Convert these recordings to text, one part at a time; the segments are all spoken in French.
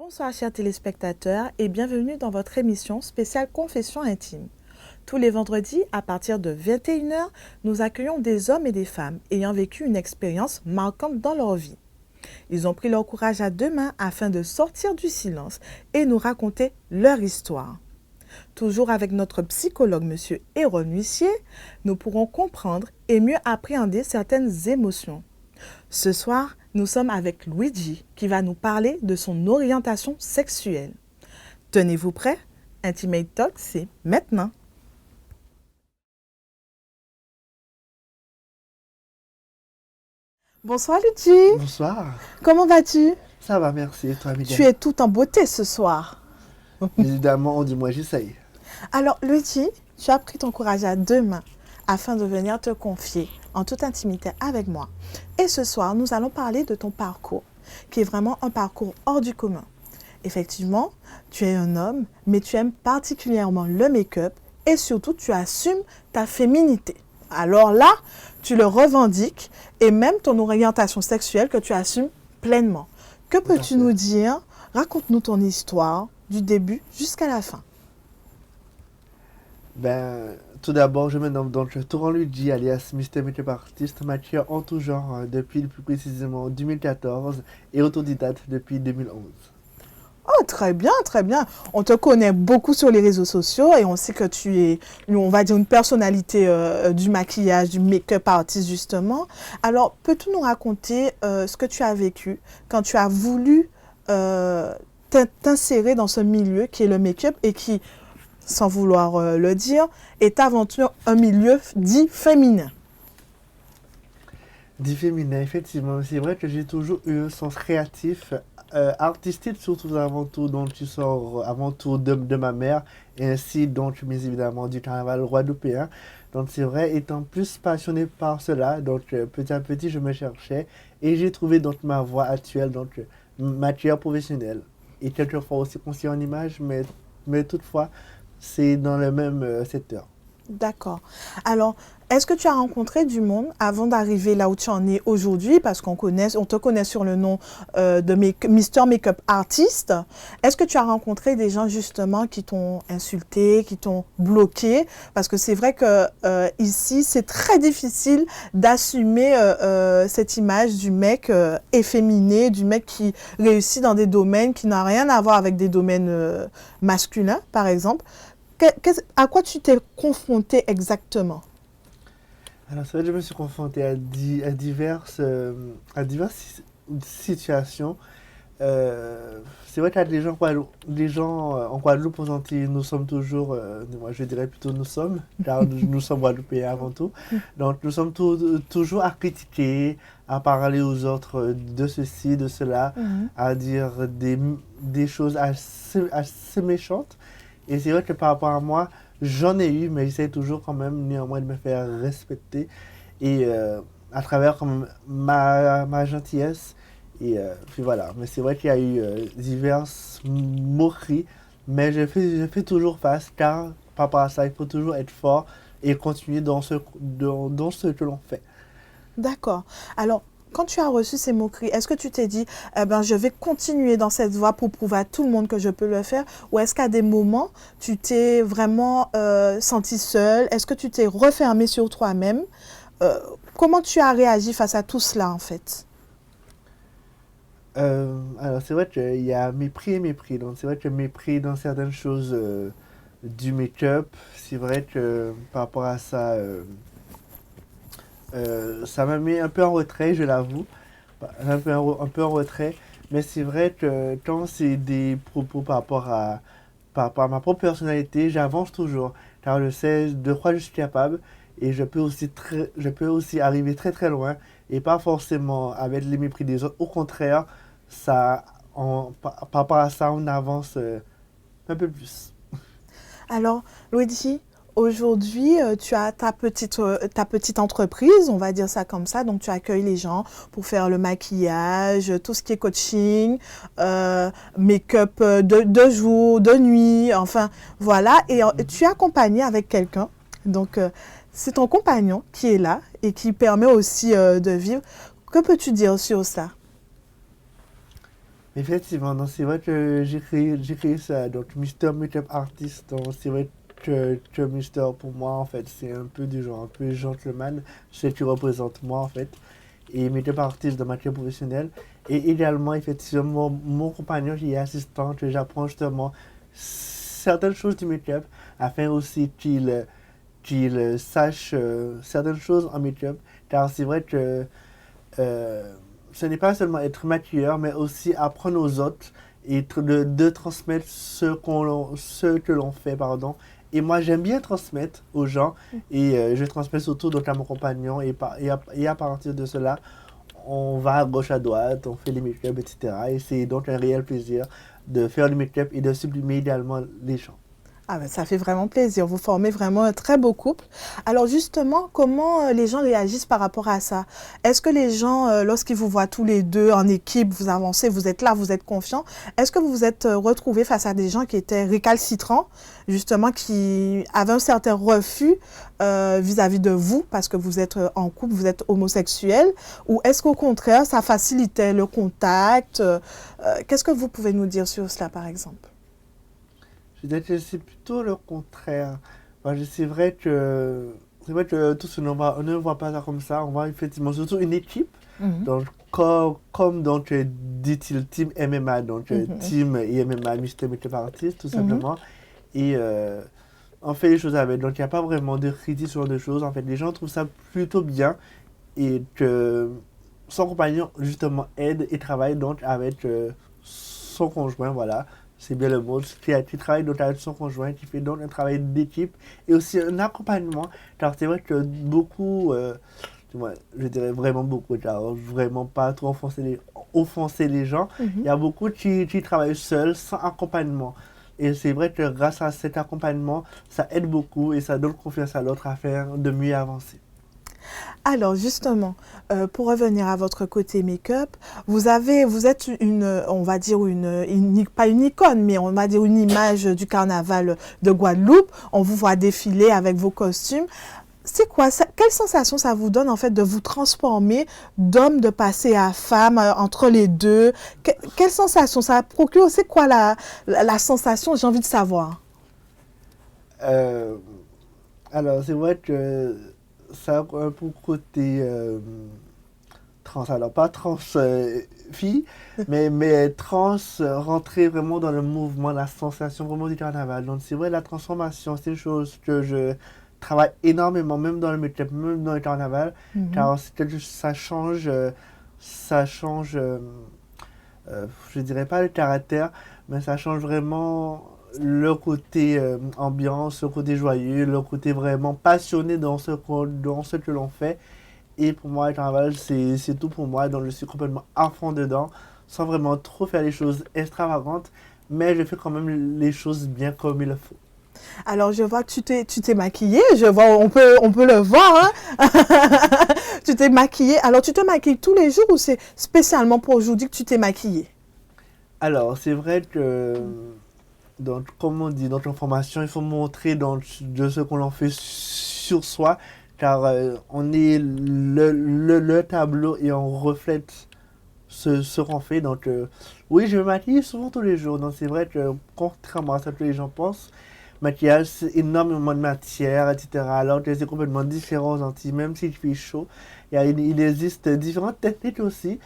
Bonsoir chers téléspectateurs et bienvenue dans votre émission spéciale Confession intime. Tous les vendredis, à partir de 21 h, nous accueillons des hommes et des femmes ayant vécu une expérience marquante dans leur vie. Ils ont pris leur courage à deux mains afin de sortir du silence et nous raconter leur histoire. Toujours avec notre psychologue, M. Héron Huissier, nous pourrons comprendre et mieux appréhender certaines émotions. Ce soir, nous sommes avec Luigi qui va nous parler de son orientation sexuelle. Tenez-vous prêts? Intimate Talk, c'est maintenant. Bonsoir Luigi. Bonsoir. Comment vas-tu? Ça va, merci. Et toi, Miguel? Tu es tout en beauté ce soir. Évidemment, dis-moi, j'essaye. Alors Luigi, tu as pris ton courage à deux mains afin de venir te confier en toute intimité avec moi. Et ce soir, nous allons parler de ton parcours, qui est vraiment un parcours hors du commun. Effectivement, tu es un homme, mais tu aimes particulièrement le make-up et surtout, tu assumes ta féminité. Alors là, tu le revendiques et même ton orientation sexuelle que tu assumes pleinement. Que peux-tu nous dire? Raconte-nous ton histoire du début jusqu'à la fin. Tout d'abord, je me nomme donc Touran Luigi, alias Mr. Makeup Artist, matière en tout genre depuis plus précisément 2014 et autodidacte depuis 2011. Oh, très bien, très bien. On te connaît beaucoup sur les réseaux sociaux et on sait que tu es, on va dire, une personnalité du maquillage, du make-up artist, justement. Alors, peux-tu nous raconter ce que tu as vécu quand tu as voulu t'insérer dans ce milieu qui est le make-up et qui, sans vouloir le dire, est avant tout un milieu dit féminin? Dit féminin, effectivement. C'est vrai que j'ai toujours eu un sens créatif, artistique surtout avant tout, dont tu sors avant tout de ma mère, et ainsi donc bien évidemment du carnaval guadeloupéen. Donc c'est vrai, étant plus passionné par cela, donc petit à petit je me cherchais et j'ai trouvé donc ma voie actuelle, donc matière professionnelle. Et quelquefois aussi conseiller en image, mais toutefois c'est dans le même secteur. D'accord. Alors, est-ce que tu as rencontré du monde avant d'arriver là où tu en es aujourd'hui? Parce on te connaît sur le nom de Mr. Makeup Artist. Est-ce que tu as rencontré des gens justement qui t'ont insulté, qui t'ont bloqué? Parce que c'est vrai que ici, c'est très difficile d'assumer cette image du mec efféminé, du mec qui réussit dans des domaines qui n'ont rien à voir avec des domaines masculins, par exemple. À quoi tu t'es confronté exactement? Alors, c'est vrai que je me suis confronté à diverses situations. C'est vrai qu'il y a des gens en Guadeloupe, aux Antilles, nous sommes toujours, moi je dirais plutôt nous sommes, car nous sommes Guadeloupéens avant tout. Donc, nous sommes toujours à critiquer, à parler aux autres de ceci, de cela, à dire des choses assez méchantes. Et c'est vrai que par rapport à moi, j'en ai eu, mais j'essaie toujours quand même néanmoins de me faire respecter. Et à travers quand même ma gentillesse. Et puis voilà. Mais c'est vrai qu'il y a eu diverses moqueries. Mais je fais toujours face, car par rapport à ça, il faut toujours être fort et continuer dans ce que l'on fait. D'accord. Alors, quand tu as reçu ces moqueries, est-ce que tu t'es dit, eh ben, je vais continuer dans cette voie pour prouver à tout le monde que je peux le faire? Ou est-ce qu'à des moments, tu t'es vraiment senti seule? Est-ce que tu t'es refermée sur toi-même? Comment tu as réagi face à tout cela, en fait? Alors, c'est vrai qu'il y a mépris et mépris. Donc, c'est vrai que mépris dans certaines choses du make-up. C'est vrai que par rapport à ça, ça m'a mis un peu en retrait, je l'avoue. Un peu en retrait. Mais c'est vrai que quand c'est des propos par rapport à ma propre personnalité, j'avance toujours. Car je sais de quoi je suis capable. Et je peux aussi arriver très très loin. Et pas forcément avec les mépris des autres. Au contraire, par rapport à ça, on avance un peu plus. Alors, Luigi, aujourd'hui, tu as ta petite entreprise, on va dire ça comme ça. Donc, tu accueilles les gens pour faire le maquillage, tout ce qui est coaching, make-up de jour, de nuit, enfin, voilà. Et tu es accompagné avec quelqu'un. Donc, c'est ton compagnon qui est là et qui permet aussi de vivre. Que peux-tu dire sur ça? Effectivement, donc c'est vrai que j'ai créé ça, donc Mister Makeup Artist, donc c'est vrai que Mister pour moi en fait c'est un peu du genre, un peu gentleman, c'est ce qui représente moi en fait, et Makeup Artist dans ma carrière professionnelle, et également effectivement mon compagnon qui est assistant, que j'apprends justement certaines choses du make-up, afin aussi qu'il sache certaines choses en make-up, car c'est vrai que euh, ce n'est pas seulement être maquilleur, mais aussi apprendre aux autres et de transmettre ce que l'on fait, pardon. Et moi, j'aime bien transmettre aux gens et je transmets surtout donc à mon compagnon et à partir de cela, on va à gauche à droite, on fait les make-up, etc. Et c'est donc un réel plaisir de faire du make-up et de sublimer idéalement les gens. Ah ben, ça fait vraiment plaisir. Vous formez vraiment un très beau couple. Alors justement, comment les gens réagissent par rapport à ça? Est-ce que les gens, lorsqu'ils vous voient tous les deux en équipe, vous avancez, vous êtes là, vous êtes confiants, est-ce que vous vous êtes retrouvés face à des gens qui étaient récalcitrants, justement, qui avaient un certain refus vis-à-vis de vous, parce que vous êtes en couple, vous êtes homosexuel, ou est-ce qu'au contraire, ça facilitait le contact? Qu'est-ce que vous pouvez nous dire sur cela, par exemple? Je dirais que c'est plutôt le contraire. Enfin, c'est vrai que tout ce on ne voit pas ça comme ça. On voit effectivement surtout une équipe. Mhm. Donc, comme donc, dit-il, Team MMA, donc Mhm. Team et MMA, Mister Makeup Artist, tout Mhm. simplement. Et on fait les choses avec. Donc, il n'y a pas vraiment de critique sur des choses. En fait, les gens trouvent ça plutôt bien et que son compagnon, justement, aide et travaille donc avec son conjoint, voilà. C'est bien le mot, qui travaille donc avec son conjoint, qui fait donc un travail d'équipe et aussi un accompagnement. Car c'est vrai que beaucoup, ouais, je dirais vraiment beaucoup, car vraiment pas trop offenser les gens. Il Mhm. y a beaucoup qui travaillent seuls, sans accompagnement. Et c'est vrai que grâce à cet accompagnement, ça aide beaucoup et ça donne confiance à l'autre afin de mieux avancer. Alors justement, pour revenir à votre côté make-up, vous êtes une, on va dire pas une icône, mais on va dire une image du carnaval de Guadeloupe. On vous voit défiler avec vos costumes. C'est quoi ça, quelle sensation ça vous donne en fait de vous transformer d'homme de passer à femme entre les deux? Quelle sensation ça procure? C'est quoi la sensation? J'ai envie de savoir. Euh, alors, c'est vrai que ça a un peu côté trans. Alors, pas trans fille, mais trans rentrer vraiment dans le mouvement, la sensation vraiment du carnaval. Donc, c'est vrai, la transformation, c'est une chose que je travaille énormément, même dans le make-up, même dans le carnaval, Mhm. car ça change, je dirais pas le caractère, mais ça change vraiment le côté ambiance, le côté joyeux, le côté vraiment passionné dans ce que l'on fait. Et pour moi, le carnaval, c'est tout pour moi. Donc, je suis complètement à fond dedans, sans vraiment trop faire les choses extravagantes, mais je fais quand même les choses bien comme il le faut. Alors, je vois que tu t'es maquillée. Je vois, on peut le voir, hein. Tu t'es maquillée. Alors, tu te maquilles tous les jours ou c'est spécialement pour aujourd'hui que tu t'es maquillée? Alors, c'est vrai que, donc, comme on dit dans notre formation, il faut montrer de ce qu'on en fait sur soi, car on est le tableau et on reflète ce qu'on fait. Donc, oui, je me maquille souvent tous les jours. Donc, c'est vrai que, contrairement à ce que les gens pensent, maquillage, c'est énormément de matière, etc. Alors que c'est complètement différent aux Antilles, même s'il fait chaud. Il existe différentes techniques aussi.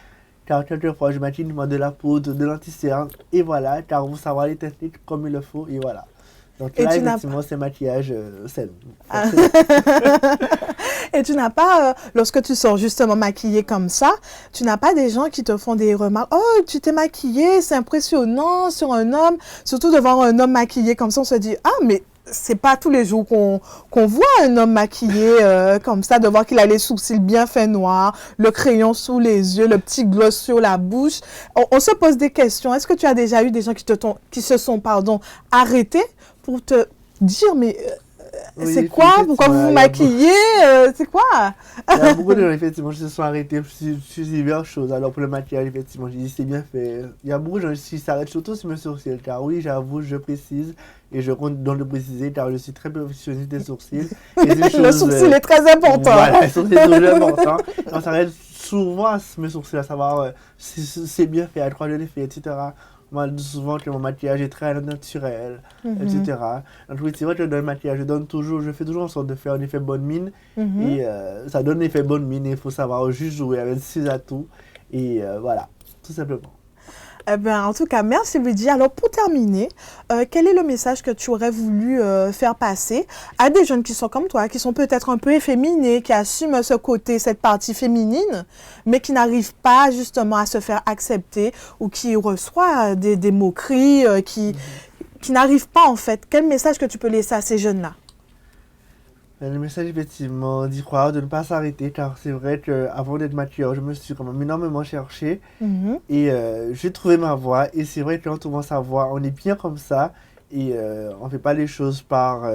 Car quelquefois, je maquille de la poudre, de l'anti-cerne, et voilà, car vous savez les techniques comme il le faut, et voilà. Donc Et là, tu n'as effectivement, c'est maquillage sain, Ah. forcément. Et tu n'as pas, lorsque tu sors justement maquillée comme ça, tu n'as pas des gens qui te font des remarques. Oh, tu t'es maquillée, c'est impressionnant sur un homme. Surtout de voir un homme maquillé comme ça, on se dit, ah, mais c'est pas tous les jours qu'on voit un homme maquillé comme ça, de voir qu'il a les sourcils bien faits noirs, le crayon sous les yeux, le petit gloss sur la bouche. On se pose des questions. Est-ce que tu as déjà eu des gens qui se sont, pardon, arrêtés pour te dire, mais Oui, c'est quoi? Pourquoi vous effectivement, vous maquillez? C'est quoi? il y a beaucoup de gens, effectivement, qui se sont arrêtés sur diverses choses. Alors, pour le maquillage, effectivement, j'ai dit, c'est bien fait. Il y a beaucoup de gens qui s'arrêtent, surtout sur mes sourcils, car oui, j'avoue, je précise, et je compte donc le préciser, car je suis très perfectionniste des sourcils. Et c'est une Le chose, sourcil est très important. voilà, les sourcils sont très importants. On s'arrête souvent mes sourcils à savoir si c'est bien fait, à quoi je l'ai fait, etc. Moi, souvent que mon maquillage est très naturel, Mhm, etc. Donc oui, c'est vrai que dans le maquillage, je fais toujours en sorte de faire un effet bonne mine. mhm. Et ça donne un effet bonne mine et il faut savoir juste jouer avec ses atouts. Et voilà, tout simplement. Eh ben, en tout cas, merci Luigi. Alors, pour terminer, quel est le message que tu aurais voulu faire passer à des jeunes qui sont comme toi, qui sont peut-être un peu efféminés, qui assument ce côté, cette partie féminine, mais qui n'arrivent pas justement à se faire accepter ou qui reçoivent des moqueries, qui n'arrivent pas en fait. Quel message que tu peux laisser à ces jeunes-là? Le message, effectivement, d'y croire, de ne pas s'arrêter, car c'est vrai qu'avant d'être mature, je me suis quand même énormément cherché Mhm. et j'ai trouvé ma voie. Et c'est vrai que quand on trouve sa voie, on est bien comme ça et on ne fait pas les choses pour.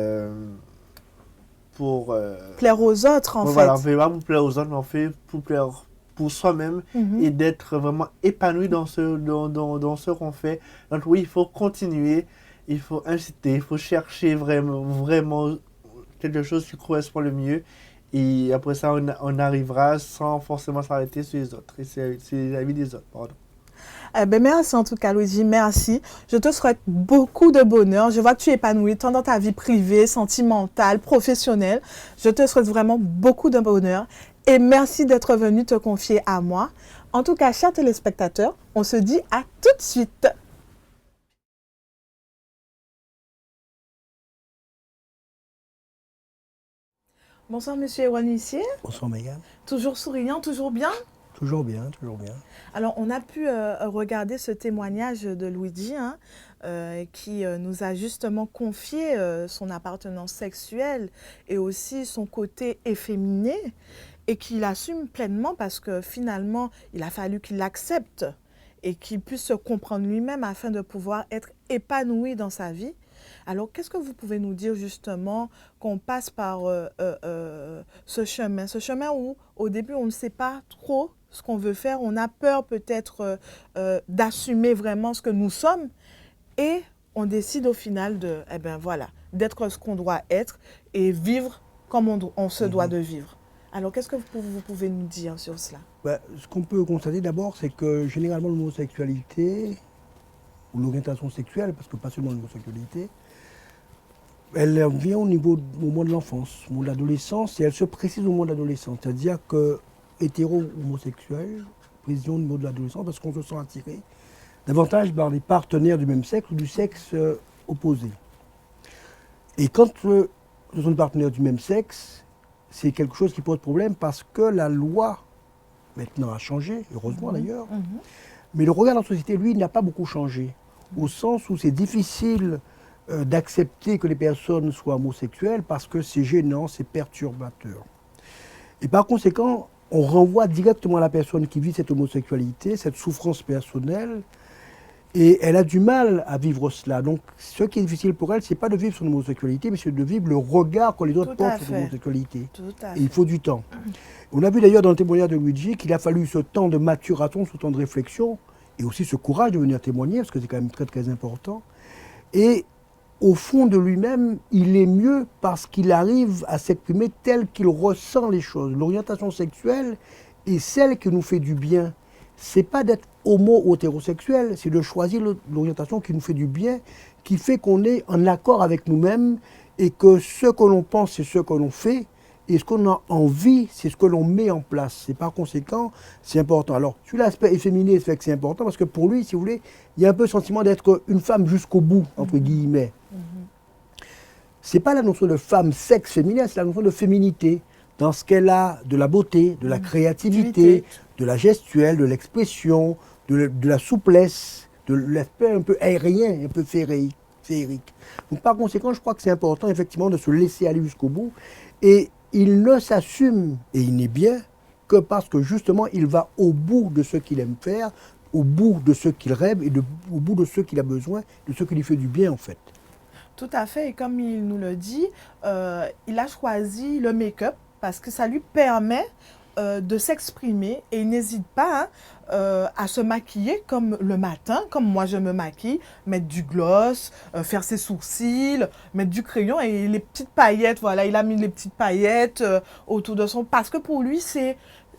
Plaire aux autres en Bon, voilà, on ne fait. fait pas pour plaire aux autres, mais on fait pour plaire pour soi-même Mhm. et d'être vraiment épanoui dans ce qu'on fait. Donc, oui, il faut continuer, il faut inciter, il faut chercher vraiment quelque chose qui correspond le mieux. Et après ça, on arrivera sans forcément s'arrêter sur les autres. Et c'est la vie des autres, pardon. Eh ben, merci en tout cas, Luigi, merci. Je te souhaite beaucoup de bonheur. Je vois que tu es épanoui tant dans ta vie privée, sentimentale, professionnelle. Je te souhaite vraiment beaucoup de bonheur et merci d'être venu te confier à moi. En tout cas, chers téléspectateurs, on se dit à tout de suite. Bonsoir, monsieur Erwan Huissier. Bonsoir Megan. Toujours souriant, toujours bien? Toujours bien, toujours bien. Alors, on a pu regarder ce témoignage de Luigi, hein, qui nous a justement confié son appartenance sexuelle et aussi son côté efféminé et qu'il assume pleinement parce que finalement, il a fallu qu'il l'accepte et qu'il puisse se comprendre lui-même afin de pouvoir être épanoui dans sa vie. Alors, qu'est-ce que vous pouvez nous dire justement qu'on passe par ce chemin où au début on ne sait pas trop ce qu'on veut faire, on a peur peut-être d'assumer vraiment ce que nous sommes et on décide au final de, eh ben voilà, d'être ce qu'on doit être et vivre comme on se doit de vivre. Alors, qu'est-ce que vous pouvez nous dire sur cela? Ce qu'on peut constater d'abord, c'est que généralement l'homosexualité, ou l'orientation sexuelle, parce que pas seulement l'homosexualité, elle vient au moment de l'enfance, au moment de l'adolescence, et elle se précise au moment de l'adolescence. C'est-à-dire que hétéro-homosexuel, précision au niveau de l'adolescence, parce qu'on se sent attiré davantage par des partenaires du même sexe ou du sexe opposé. Et quand ce sont des partenaires du même sexe, c'est quelque chose qui pose problème parce que la loi, maintenant, a changé, heureusement d'ailleurs, mais le regard de la société, lui, n'a pas beaucoup changé, au sens où c'est difficile d'accepter que les personnes soient homosexuelles parce que c'est gênant, c'est perturbateur. Et par conséquent, on renvoie directement à la personne qui vit cette homosexualité, cette souffrance personnelle, et elle a du mal à vivre cela. Donc, ce qui est difficile pour elle, c'est pas de vivre son homosexualité, mais c'est de vivre le regard que les autres Tout à portent sur son fait. homosexualité. Tout à Et il fait. faut du temps. On a vu d'ailleurs dans le témoignage de Luigi qu'il a fallu ce temps de maturation, ce temps de réflexion, et aussi ce courage de venir témoigner, parce que c'est quand même très très important. Et au fond de lui-même, il est mieux parce qu'il arrive à s'exprimer tel qu'il ressent les choses. L'orientation sexuelle est celle qui nous fait du bien. C'est pas d'être homo ou hétérosexuel, c'est de choisir l'orientation qui nous fait du bien, qui fait qu'on est en accord avec nous-mêmes et que ce que l'on pense, c'est ce que l'on fait. Et ce qu'on a envie, c'est ce que l'on met en place. Et par conséquent, c'est important. Alors, sur l'aspect efféminé, c'est vrai que c'est important parce que pour lui, si vous voulez, il y a un peu le sentiment d'être une femme jusqu'au bout, entre guillemets. C'est pas la notion de femme sexe féminin, c'est la notion de féminité. Dans ce qu'elle a de la beauté, de la créativité, de la gestuelle, de l'expression, de la souplesse, de l'aspect un peu aérien, un peu féerique. Donc par conséquent, je crois que c'est important effectivement de se laisser aller jusqu'au bout. Et il ne s'assume, et il n'est bien, que parce que justement il va au bout de ce qu'il aime faire, au bout de ce qu'il rêve et au bout de ce qu'il a besoin, de ce qui lui fait du bien en fait. Tout à fait, et comme il nous le dit, il a choisi le make-up parce que ça lui permet de s'exprimer et il n'hésite pas à se maquiller comme le matin, comme moi je me maquille, mettre du gloss, faire ses sourcils, mettre du crayon et les petites paillettes, voilà, il a mis les petites paillettes autour de son... Parce que pour lui,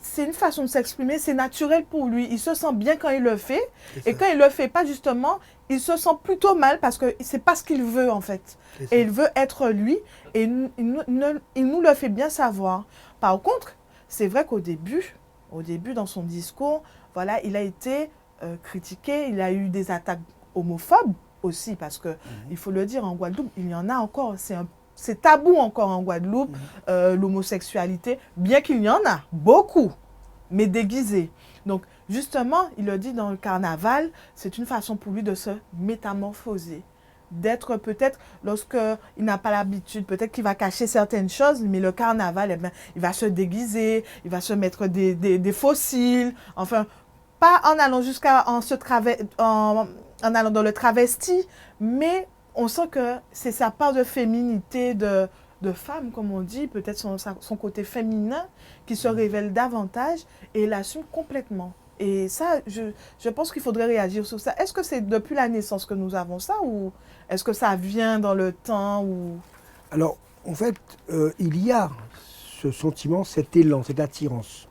c'est une façon de s'exprimer, c'est naturel pour lui. Il se sent bien quand il le fait. Et quand il ne le fait pas, justement, il se sent plutôt mal parce que c'est pas ce qu'il veut, en fait. Et il veut être lui. Et il nous le fait bien savoir. Par contre, c'est vrai qu'au début, dans son discours, voilà, il a été critiqué. Il a eu des attaques homophobes aussi. Parce que, il faut le dire, en Guadeloupe, il y en a encore. C'est tabou encore en Guadeloupe, l'homosexualité, bien qu'il y en a beaucoup, mais déguisé. Donc, justement, il le dit dans le carnaval, c'est une façon pour lui de se métamorphoser, d'être peut-être, lorsqu'il n'a pas l'habitude, peut-être qu'il va cacher certaines choses, mais le carnaval, eh bien, il va se déguiser, il va se mettre des fossiles, enfin, pas en allant en allant dans le travesti, mais on sent que c'est sa part de féminité, de femme, comme on dit, peut-être son côté féminin qui se révèle davantage et il l'assume complètement. Et ça, je pense qu'il faudrait réagir sur ça. Est-ce que c'est depuis la naissance que nous avons ça ou est-ce que ça vient dans le temps ou... Alors, en fait, il y a ce sentiment, cet élan, cette attirance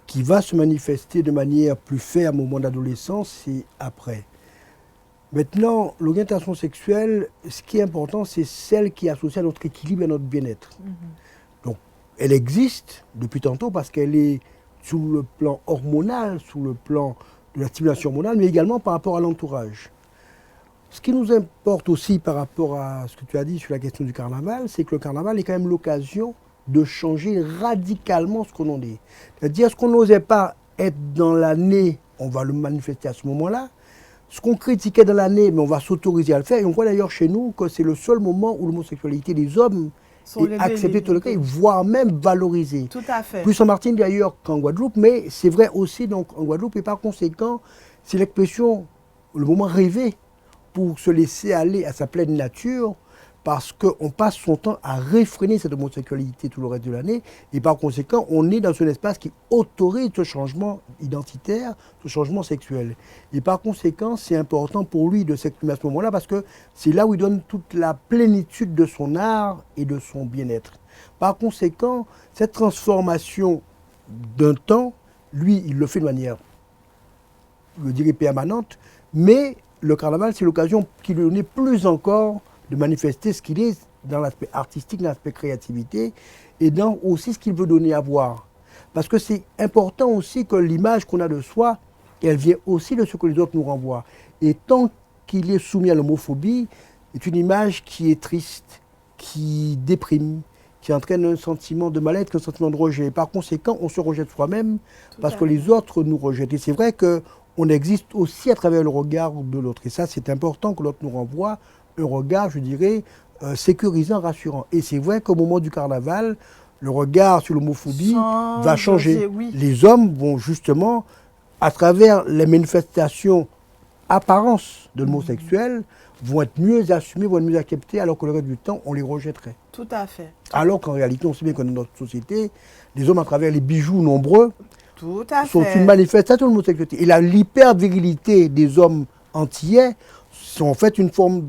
qui va se manifester de manière plus ferme au moment d'adolescence et après. Maintenant, l'orientation sexuelle, ce qui est important, c'est celle qui est associée à notre équilibre et à notre bien-être. Donc, elle existe depuis tantôt parce qu'elle est sous le plan hormonal, sous le plan de la stimulation hormonale, mais également par rapport à l'entourage. Ce qui nous importe aussi par rapport à ce que tu as dit sur la question du carnaval, c'est que le carnaval est quand même l'occasion de changer radicalement ce qu'on en est. C'est-à-dire, ce qu'on n'osait pas être dans l'année, on va le manifester à ce moment-là. Ce qu'on critiquait dans l'année, mais on va s'autoriser à le faire. Et on voit d'ailleurs chez nous que c'est le seul moment où l'homosexualité des hommes est acceptée tout le cas, voire même valorisée. Tout à fait. Plus en Martinique d'ailleurs qu'en Guadeloupe, mais c'est vrai aussi donc en Guadeloupe. Et par conséquent, c'est l'expression, le moment rêvé pour se laisser aller à sa pleine nature, parce qu'on passe son temps à réfréner cette homosexualité tout le reste de l'année, et par conséquent, on est dans un espace qui autorise ce changement identitaire, ce changement sexuel. Et par conséquent, c'est important pour lui de s'exprimer à ce moment-là, parce que c'est là où il donne toute la plénitude de son art et de son bien-être. Par conséquent, cette transformation d'un temps, lui, il le fait de manière, je dirais, permanente, mais le carnaval, c'est l'occasion qui lui donne plus encore de manifester ce qu'il est dans l'aspect artistique, dans l'aspect créativité, et dans aussi ce qu'il veut donner à voir. Parce que c'est important aussi que l'image qu'on a de soi, elle vient aussi de ce que les autres nous renvoient. Et tant qu'il est soumis à l'homophobie, c'est une image qui est triste, qui déprime, qui entraîne un sentiment de mal-être, un sentiment de rejet. Par conséquent, on se rejette soi-même parce que les autres nous rejettent. Et c'est vrai qu'on existe aussi à travers le regard de l'autre. Et ça, c'est important que l'autre nous renvoie un regard, je dirais, sécurisant, rassurant. Et c'est vrai qu'au moment du carnaval, le regard sur l'homophobie va changer. Oui. Les hommes vont justement, à travers les manifestations apparences de l'homosexuel, vont être mieux assumés, vont être mieux acceptés, alors que le reste du temps, on les rejetterait. Tout à fait. Alors qu'en réalité, on sait bien que dans notre société, les hommes, à travers les bijoux nombreux, sont une manifestation de l'homosexualité. Et l'hyper-virilité des hommes antillais sont en fait une forme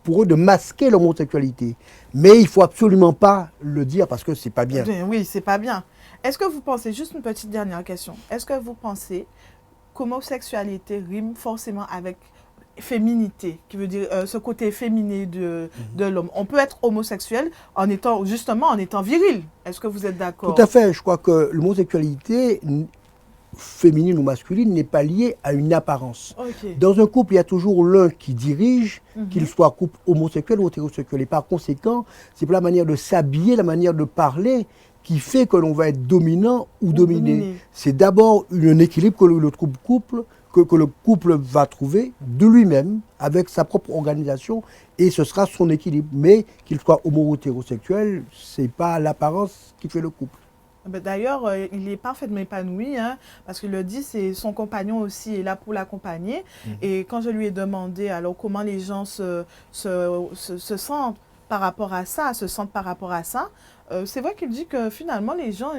pour eux de masquer l'homosexualité. Mais il ne faut absolument pas le dire parce que c'est pas bien. Oui, c'est pas bien. Est-ce que vous pensez, juste une petite dernière question, est-ce que vous pensez qu'homosexualité rime forcément avec féminité, qui veut dire ce côté féminin de l'homme? On peut être homosexuel en étant viril. Est-ce que vous êtes d'accord? Tout à fait. Je crois que l'homosexualité féminine ou masculine n'est pas liée à une apparence. Okay. Dans un couple, il y a toujours l'un qui dirige, qu'il soit couple homosexuel ou hétérosexuel. Et par conséquent, c'est pas la manière de s'habiller, la manière de parler qui fait que l'on va être dominant ou dominé. C'est d'abord un équilibre que le couple va trouver de lui-même, avec sa propre organisation, et ce sera son équilibre. Mais qu'il soit homo ou hétérosexuel, c'est pas l'apparence qui fait le couple. D'ailleurs, il est parfaitement épanoui, hein, parce qu'il le dit, c'est son compagnon aussi est là pour l'accompagner. Et quand je lui ai demandé alors comment les gens se sentent par rapport à ça, c'est vrai qu'il dit que finalement les gens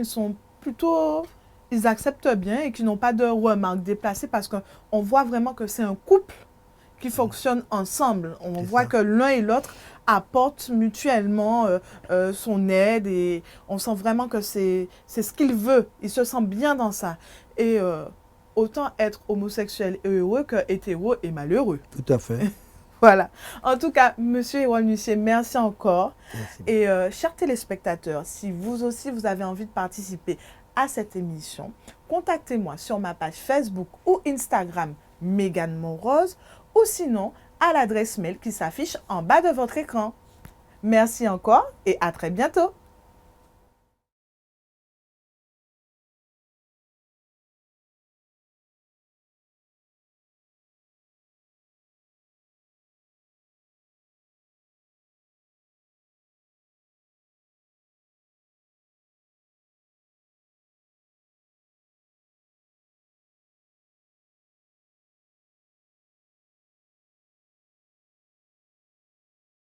ils acceptent bien et qu'ils n'ont pas de remarques déplacées parce qu'on voit vraiment que c'est un couple qui fonctionnent ensemble. On C'est voit ça. que l'un et l'autre apportent mutuellement son aide et on sent vraiment que c'est ce qu'il veut. Il se sent bien dans ça. Et autant être homosexuel et heureux que hétéro et malheureux. Tout à fait. Voilà. En tout cas, Monsieur Erol Mussier, merci encore. Merci. Et chers téléspectateurs, si vous aussi vous avez envie de participer à cette émission, contactez-moi sur ma page Facebook ou Instagram Mégane Monrose ou sinon à l'adresse mail qui s'affiche en bas de votre écran. Merci encore et à très bientôt.